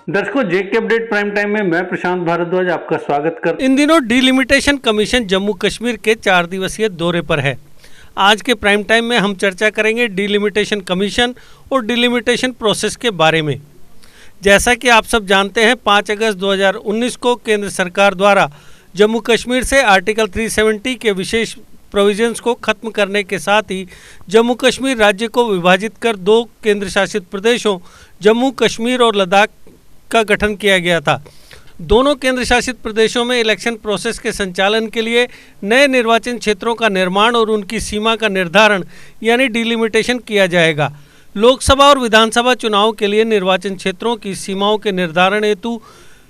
दर्शकों, जेके update prime time में मैं प्रशांत भारद्वाज आपका स्वागत कर। इन दिनों डिलिमिटेशन कमीशन जम्मू कश्मीर के 4 दिवसीय दौरे पर है। आज के प्राइम टाइम में हम चर्चा करेंगे डिलिमिटेशन कमीशन और डिलिमिटेशन प्रोसेस के बारे में। जैसा कि आप सब जानते हैं, 5 अगस्त 2019 को केंद्र सरकार द्वारा जम्मू कश्मीर से आर्टिकल 370 के विशेष प्रोविजंस को खत्म करने के साथ ही जम्मू कश्मीर राज्य को विभाजित कर 2 केंद्र शासित प्रदेशों जम्मू कश्मीर और लद्दाख का गठन किया गया था। दोनों केंद्र शासित प्रदेशों में इलेक्शन प्रोसेस के संचालन के लिए नए निर्वाचन क्षेत्रों का निर्माण और उनकी सीमा का निर्धारण यानी डिलिमिटेशन किया जाएगा। लोकसभा और विधानसभा चुनाव के लिए निर्वाचन क्षेत्रों की सीमाओं के निर्धारण हेतु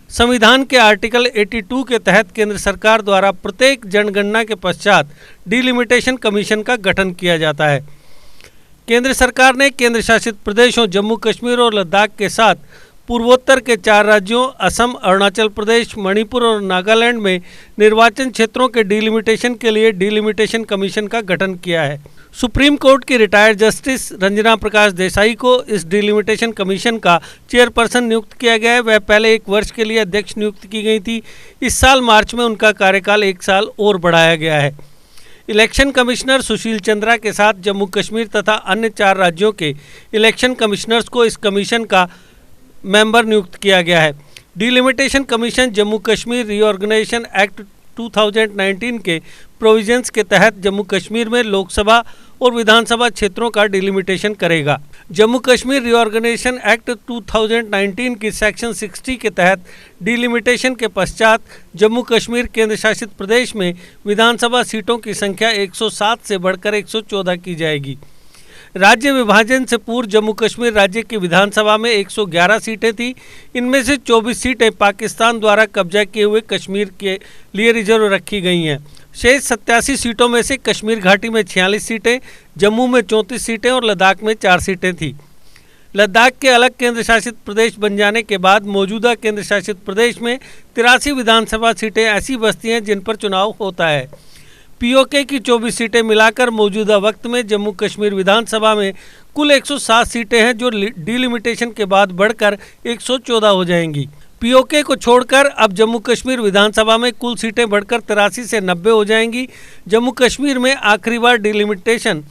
संविधान के आर्टिकल 82 के तहत केंद्र सरकार द्वारा प्रत्येक जनगणना के पश्चात डिलिमिटेशन कमीशन का गठन किया जाता है। केंद्र सरकार ने केंद्र शासित प्रदेशों जम्मू कश्मीर और लद्दाख के साथ पूर्वोत्तर के 4 राज्यों असम, अरुणाचल प्रदेश, मणिपुर और नागालैंड में निर्वाचन क्षेत्रों के डिलिमिटेशन के लिए डिलिमिटेशन कमीशन का गठन किया है। सुप्रीम कोर्ट की रिटायर्ड जस्टिस रंजना प्रकाश देसाई को इस डिलिमिटेशन कमीशन का चेयरपर्सन नियुक्त किया गया है। वह पहले 1 वर्ष के लिए अध्यक्ष नियुक्त की गई थी। इस साल मार्च में उनका कार्यकाल 1 साल और बढ़ाया गया है। इलेक्शन कमिश्नर सुशील चंद्रा के साथ जम्मू कश्मीर तथा अन्य 4 राज्यों के इलेक्शन कमिश्नर्स को इस कमीशन का मेंबर नियुक्त किया गया है। Delimitation commission Jammu Kashmir reorganisation act 2019 के प्रोविजंस के तहत जम्मू कश्मीर में लोकसभा और विधानसभा क्षेत्रों का डिलिमिटेशन करेगा। जम्मू कश्मीर रीऑर्गेनाइजेशन एक्ट 2019 की सेक्शन 60 के तहत डिलिमिटेशन के पश्चात जम्मू कश्मीर केंद्र शासित प्रदेश में विधानसभा सीटों की संख्या 107 से बढ़कर 114 की जाएगी। राज्य विभाजन से पूर्व जम्मू कश्मीर राज्य की विधानसभा में 111 सीटें थी। इनमें से 24 सीटें पाकिस्तान द्वारा कब्जा किए हुए कश्मीर के लिए रिजर्व रखी गई हैं। शेष 87 सीटों में से कश्मीर घाटी में 46 सीटें, जम्मू में 34 सीटें और लद्दाख में 4 सीटें थी। लद्दाख के अलग केंद्र शासित प्रदेश बन जाने के बाद मौजूदा केंद्र शासित प्रदेश में 83 विधानसभा सीटें ऐसी बस्ती हैं जिन पर चुनाव होता है। पीओके की 24 सीटें मिलाकर मौजूदा वक्त में जम्मू कश्मीर विधानसभा में कुल 107 सीटें हैं, जो डिलिमिटेशन के बाद बढ़कर 114 हो जाएंगी। पीओके को छोड़कर अब जम्मू कश्मीर विधानसभा में कुल सीटें बढ़कर 83 से 90 हो जाएंगी। जम्मू कश्मीर में आखिरी बार डिलिमिटेशन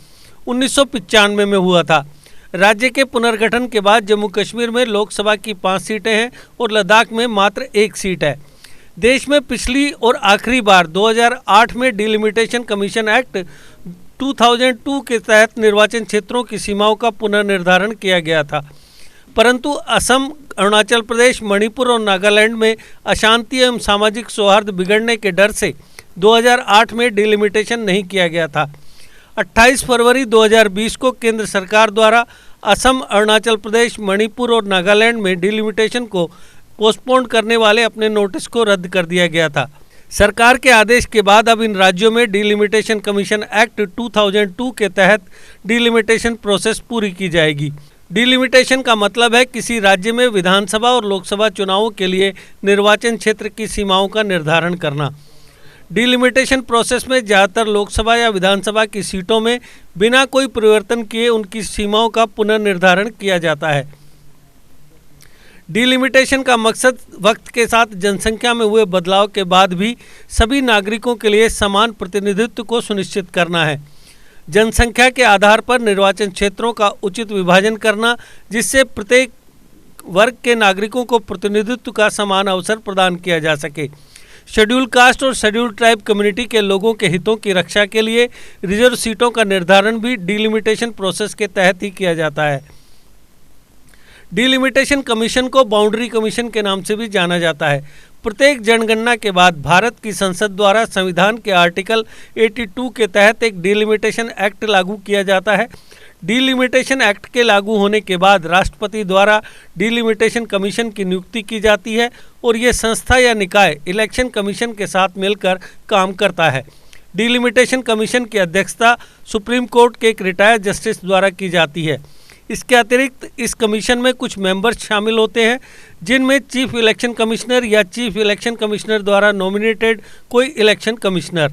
1995 में हुआ था। राज्य के पुनर्गठन के बाद जम्मू कश्मीर में लोकसभा की 5 सीटें हैं और लद्दाख में मात्र 1 सीट है। देश में पिछली और आखिरी बार 2008 में डिलिमिटेशन कमीशन एक्ट 2002 के तहत निर्वाचन क्षेत्रों की सीमाओं का पुनर्निर्धारण किया गया था, परंतु असम, अरुणाचल प्रदेश, मणिपुर और नागालैंड में अशांति एवं सामाजिक सौहार्द बिगड़ने के डर से 2008 में डिलिमिटेशन नहीं किया गया था। 28 फरवरी 2020 को केंद्र सरकार द्वारा असम, अरुणाचल प्रदेश, मणिपुर और नागालैंड में डिलिमिटेशन को पोस्टपोन करने वाले अपने नोटिस को रद्द कर दिया गया था। सरकार के आदेश के बाद अब इन राज्यों में डिलिमिटेशन कमीशन एक्ट 2002 के तहत डिलिमिटेशन प्रोसेस पूरी की जाएगी। डिलिमिटेशन का मतलब है किसी राज्य में विधानसभा और लोकसभा चुनावों के लिए निर्वाचन क्षेत्र की सीमाओं का निर्धारण करना। डिलिमिटेशन प्रोसेस में ज़्यादातर लोकसभा या विधानसभा की सीटों में बिना कोई परिवर्तन किए उनकी सीमाओं का पुनर्निर्धारण किया जाता है। डिलिमिटेशन का मकसद वक्त के साथ जनसंख्या में हुए बदलाव के बाद भी सभी नागरिकों के लिए समान प्रतिनिधित्व को सुनिश्चित करना है। जनसंख्या के आधार पर निर्वाचन क्षेत्रों का उचित विभाजन करना, जिससे प्रत्येक वर्ग के नागरिकों को प्रतिनिधित्व का समान अवसर प्रदान किया जा सके। शेड्यूल कास्ट और शेड्यूल ट्राइब कम्युनिटी के लोगों के हितों की रक्षा के लिए रिजर्व सीटों का निर्धारण भी डिलिमिटेशन प्रोसेस के तहत ही किया जाता है। डिलिमिटेशन कमीशन को बाउंड्री कमीशन के नाम से भी जाना जाता है। प्रत्येक जनगणना के बाद भारत की संसद द्वारा संविधान के आर्टिकल 82 के तहत एक डिलिमिटेशन एक्ट लागू किया जाता है। डिलिमिटेशन एक्ट के लागू होने के बाद राष्ट्रपति द्वारा डिलिमिटेशन कमीशन की नियुक्ति की जाती है और ये संस्था या निकाय इलेक्शन कमीशन के साथ मिलकर काम करता है। डिलिमिटेशन कमीशन की अध्यक्षता सुप्रीम कोर्ट के एक रिटायर्ड जस्टिस द्वारा की जाती है। इसके अतिरिक्त इस कमीशन में कुछ मेंबर्स शामिल होते हैं, जिनमें चीफ इलेक्शन कमिश्नर या चीफ इलेक्शन कमिश्नर द्वारा नॉमिनेटेड कोई इलेक्शन कमिश्नर,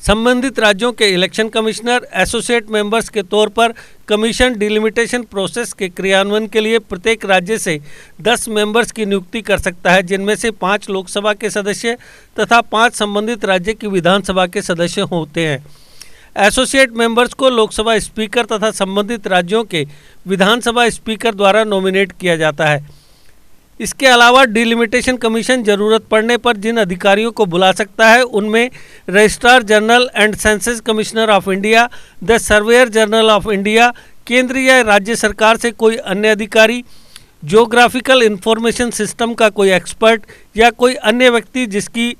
संबंधित राज्यों के इलेक्शन कमिश्नर एसोसिएट मेंबर्स के तौर पर कमीशन डिलिमिटेशन प्रोसेस के क्रियान्वयन के लिए प्रत्येक राज्य से 10 मेंबर्स की नियुक्ति कर सकता है, जिनमें से 5 लोकसभा के सदस्य तथा 5 संबंधित राज्य की विधानसभा के सदस्य होते हैं। एसोसिएट मेंबर्स को लोकसभा स्पीकर तथा संबंधित राज्यों के विधानसभा स्पीकर द्वारा नॉमिनेट किया जाता है। इसके अलावा डिलिमिटेशन कमीशन जरूरत पड़ने पर जिन अधिकारियों को बुला सकता है उनमें registrar general and census commissioner of India, the surveyor general of India, केंद्रीय या राज्य सरकार से कोई अन्य अधिकारी, ज्योग्राफिकल इंफॉर्मेशन सिस्टम का कोई एक्सपर्ट या कोई अन्य व्यक्ति जिसकी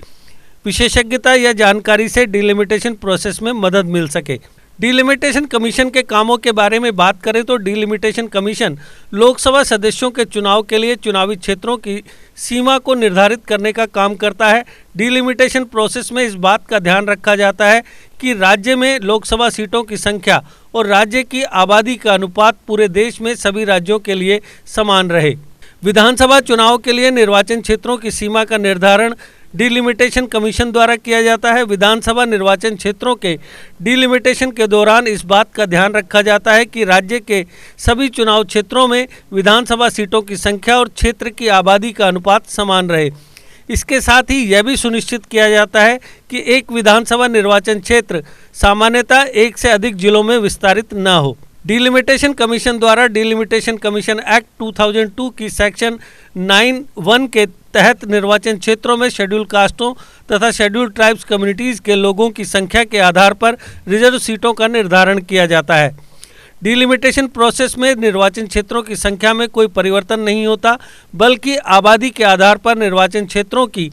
विशेषज्ञता या जानकारी से डिलिमिटेशन प्रोसेस में मदद मिल सके। डिलिमिटेशन कमीशन के कामों के बारे में बात करें तो डिलिमिटेशन कमीशन लोकसभा सदस्यों के चुनाव के लिए चुनावी क्षेत्रों की सीमा को निर्धारित करने का काम करता है। डिलिमिटेशन प्रोसेस में इस बात का ध्यान रखा जाता है कि राज्य में लोकसभा सीटों की संख्या और राज्य की आबादी का अनुपात पूरे देश में सभी राज्यों के लिए समान रहे। विधानसभा चुनाव के लिए निर्वाचन क्षेत्रों की सीमा का निर्धारण डिलिमिटेशन कमीशन द्वारा किया जाता है। विधानसभा निर्वाचन क्षेत्रों के डिलिमिटेशन के दौरान इस बात का ध्यान रखा जाता है कि राज्य के सभी चुनाव क्षेत्रों में विधानसभा सीटों की संख्या और क्षेत्र की आबादी का अनुपात समान रहे। इसके साथ ही यह भी सुनिश्चित किया जाता है कि एक विधानसभा निर्वाचन क्षेत्र सामान्यतः एक से अधिक जिलों में विस्तारित न हो। डिलिमिटेशन कमीशन द्वारा डिलिमिटेशन कमीशन एक्ट 2002 की सेक्शन 9(1) के तहत निर्वाचन क्षेत्रों में शेड्यूल कास्टों तथा शेड्यूल ट्राइब्स कम्युनिटीज़ के लोगों की संख्या के आधार पर रिजर्व सीटों का निर्धारण किया जाता है। डिलिमिटेशन प्रोसेस में निर्वाचन क्षेत्रों की संख्या में कोई परिवर्तन नहीं होता, बल्कि आबादी के आधार पर निर्वाचन क्षेत्रों की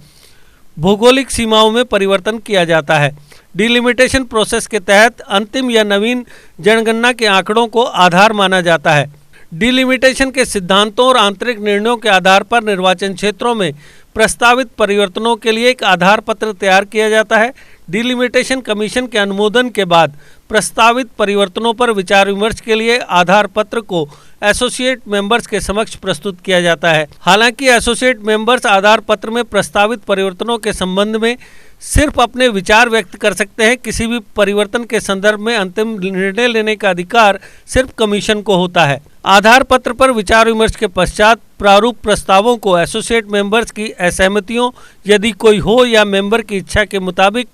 भौगोलिक सीमाओं में परिवर्तन किया जाता है। डिलिमिटेशन प्रोसेस के तहत अंतिम या नवीन जनगणना के आंकड़ों को आधार माना जाता है। डिलिमिटेशन के सिद्धांतों और आंतरिक निर्णयों के आधार पर निर्वाचन क्षेत्रों में प्रस्तावित परिवर्तनों के लिए एक आधार पत्र तैयार किया जाता है। डिलिमिटेशन कमीशन के अनुमोदन के बाद प्रस्तावित परिवर्तनों पर विचार विमर्श के लिए आधार पत्र को एसोसिएट मेंबर्स के समक्ष प्रस्तुत किया जाता है। हालांकि एसोसिएट मेंबर्स आधार पत्र में प्रस्तावित परिवर्तनों के संबंध में सिर्फ अपने विचार व्यक्त कर सकते हैं। किसी भी परिवर्तन के संदर्भ में अंतिम निर्णय लेने का अधिकार सिर्फ कमीशन को होता है। आधार पत्र पर विचार विमर्श के पश्चात प्रारूप प्रस्तावों को एसोसिएट मेंबर्स की असहमतियों यदि कोई हो या मेंबर की इच्छा के मुताबिक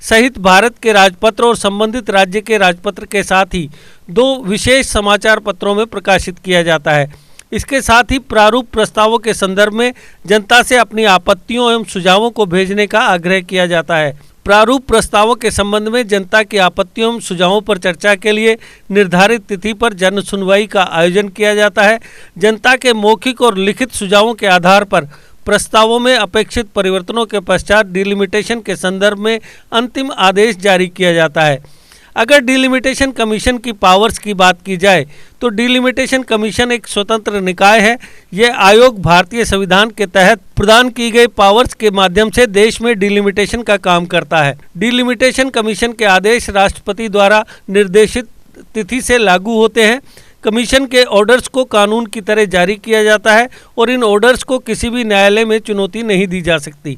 सहित भारत के राजपत्र और संबंधित राज्य के राजपत्र के साथ ही 2 विशेष समाचार पत्रों में प्रकाशित किया जाता है। इसके साथ ही प्रारूप प्रस्तावों के संदर्भ में जनता से अपनी आपत्तियों एवं सुझावों को भेजने का आग्रह किया जाता है। प्रारूप प्रस्तावों के संबंध में जनता की आपत्तियों एवं सुझावों पर चर्चा के लिए निर्धारित तिथि पर जन सुनवाई का आयोजन किया जाता है। जनता के मौखिक और लिखित सुझावों के आधार पर प्रस्तावों में अपेक्षित परिवर्तनों के पश्चात डिलिमिटेशन के संदर्भ में अंतिम आदेश जारी किया जाता है। अगर डिलिमिटेशन कमीशन की पावर्स की बात की जाए तो डिलिमिटेशन कमीशन एक स्वतंत्र निकाय है। यह आयोग भारतीय संविधान के तहत प्रदान की गई पावर्स के माध्यम से देश में डिलिमिटेशन का काम करता है। डिलिमिटेशन कमीशन के आदेश राष्ट्रपति द्वारा निर्देशित तिथि से लागू होते हैं। कमीशन के ऑर्डर्स को कानून की तरह जारी किया जाता है और इन ऑर्डर्स को किसी भी न्यायालय में चुनौती नहीं दी जा सकती।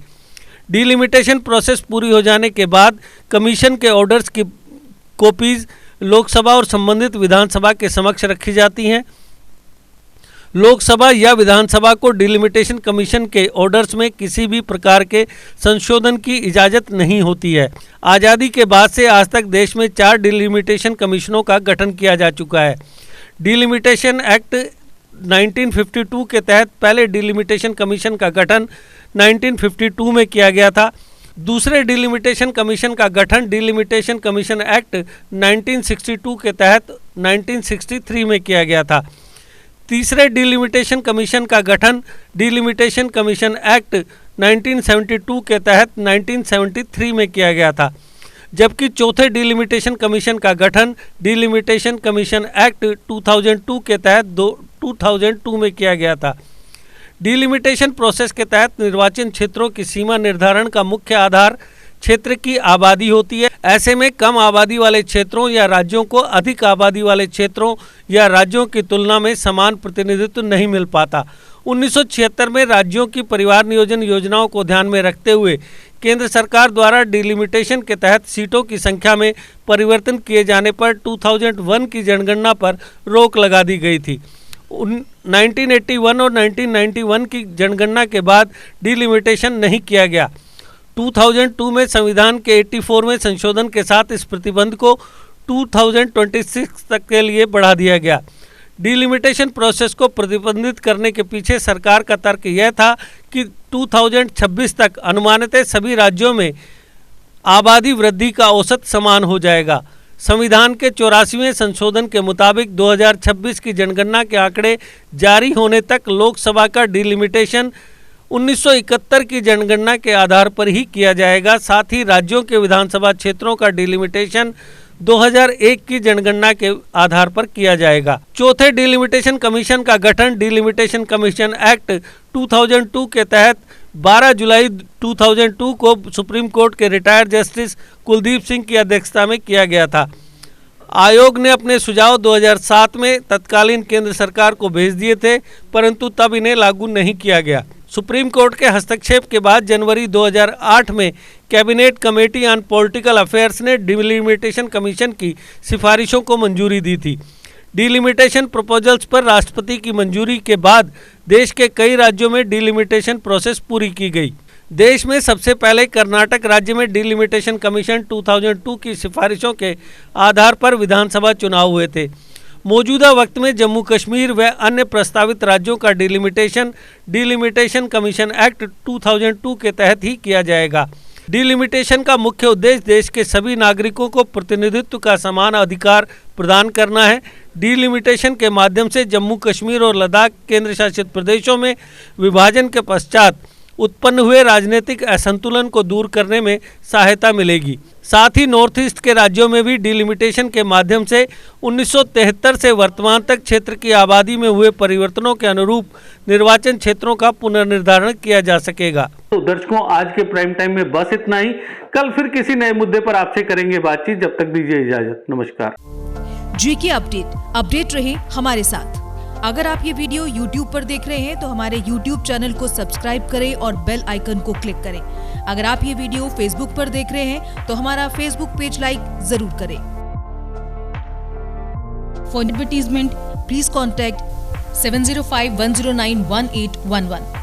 डिलिमिटेशन प्रोसेस पूरी हो जाने के बाद कमीशन के ऑर्डर्स की कॉपीज लोकसभा और संबंधित विधानसभा के समक्ष रखी जाती हैं। लोकसभा या विधानसभा को डिलिमिटेशन कमीशन के ऑर्डर्स में किसी भी प्रकार के संशोधन की इजाज़त नहीं होती है। आज़ादी के बाद से आज तक देश में 4 डिलिमिटेशन कमीशनों का गठन किया जा चुका है। डिलिमिटेशन एक्ट 1952 के तहत पहले डिलिमिटेशन कमीशन का गठन 1952 में किया गया था। दूसरे डिलिमिटेशन कमीशन का गठन डिलिमिटेशन कमीशन एक्ट 1962 के तहत 1963 में किया गया था। तीसरे डिलिमिटेशन कमीशन का गठन डिलिमिटेशन कमीशन एक्ट 1972 के तहत 1973 में किया गया था, जबकि चौथे डिलिमिटेशन कमीशन का गठन डिलिमिटेशन कमीशन एक्ट 2002 के तहत 2002 में किया गया था। डिलिमिटेशन प्रोसेस के तहत निर्वाचन क्षेत्रों की सीमा निर्धारण का मुख्य आधार क्षेत्र की आबादी होती है। ऐसे में कम आबादी वाले क्षेत्रों या राज्यों को अधिक आबादी वाले क्षेत्रों या राज्यों की तुलना में समान प्रतिनिधित्व नहीं मिल पाता 1976 में राज्यों की परिवार नियोजन योजनाओं को ध्यान में रखते हुए केंद्र सरकार द्वारा डिलिमिटेशन के तहत सीटों की संख्या में परिवर्तन किए जाने पर 2001 की जनगणना पर रोक लगा दी गई थी। 1981 और 1991 की जनगणना के बाद डिलिमिटेशन नहीं किया गया। 2002 में संविधान के 84वें संशोधन के साथ इस प्रतिबंध को 2026 तक के लिए बढ़ा दिया गया। डिलिमिटेशन प्रोसेस को प्रतिबंधित करने के पीछे सरकार का तर्क यह था कि 2026 तक अनुमानित सभी राज्यों में आबादी वृद्धि का औसत समान हो जाएगा। संविधान के 84वें संशोधन के मुताबिक 2026 की जनगणना के आंकड़े जारी होने तक लोकसभा का डिलिमिटेशन 1971 की जनगणना के आधार पर ही किया जाएगा। साथ ही राज्यों के विधानसभा क्षेत्रों का डिलिमिटेशन 2001 की जनगणना के आधार पर किया जाएगा। चौथे डिलिमिटेशन कमीशन का गठन डिलिमिटेशन कमीशन एक्ट 2002 के तहत 12 जुलाई 2002 को सुप्रीम कोर्ट के रिटायर्ड जस्टिस कुलदीप सिंह की अध्यक्षता में किया गया था। आयोग ने अपने सुझाव 2007 में तत्कालीन केंद्र सरकार को भेज दिए थे, परंतु तब इन्हें लागू नहीं किया गया। सुप्रीम कोर्ट के हस्तक्षेप के बाद जनवरी 2008 में cabinet committee on political affairs ने डिलिमिटेशन कमीशन की सिफारिशों को मंजूरी दी थी। डिलिमिटेशन प्रपोजल्स पर राष्ट्रपति की मंजूरी के बाद देश के कई राज्यों में डिलिमिटेशन प्रोसेस पूरी की गई। देश में सबसे पहले कर्नाटक राज्य में डिलिमिटेशन कमीशन 2002 की सिफारिशों के आधार पर विधानसभा चुनाव हुए थे। मौजूदा वक्त में जम्मू कश्मीर व अन्य प्रस्तावित राज्यों का डिलिमिटेशन कमीशन एक्ट 2002 के तहत ही किया जाएगा। डिलिमिटेशन का मुख्य उद्देश्य देश के सभी नागरिकों को प्रतिनिधित्व का समान अधिकार प्रदान करना है। डिलिमिटेशन के माध्यम से जम्मू कश्मीर और लद्दाख केंद्र शासित प्रदेशों में विभाजन के पश्चात उत्पन्न हुए राजनीतिक असंतुलन को दूर करने में सहायता मिलेगी। साथ ही नॉर्थ ईस्ट के राज्यों में भी डिलिमिटेशन के माध्यम से 1973 से वर्तमान तक क्षेत्र की आबादी में हुए परिवर्तनों के अनुरूप निर्वाचन क्षेत्रों का पुनर्निर्धारण किया जा सकेगा। तो दर्शकों, आज के प्राइम टाइम में बस इतना ही। कल फिर किसी नए मुद्दे पर आपसे करेंगे बातचीत। जब तक दीजिए इजाजत। नमस्कार। जीके अपडेट रहे हमारे साथ। अगर आप ये वीडियो YouTube पर देख रहे हैं तो हमारे YouTube चैनल को सब्सक्राइब करें और बेल आइकन को क्लिक करें। अगर आप ये वीडियो Facebook पर देख रहे हैं तो हमारा Facebook पेज लाइक जरूर करें। For advertisement please contact 7051091811।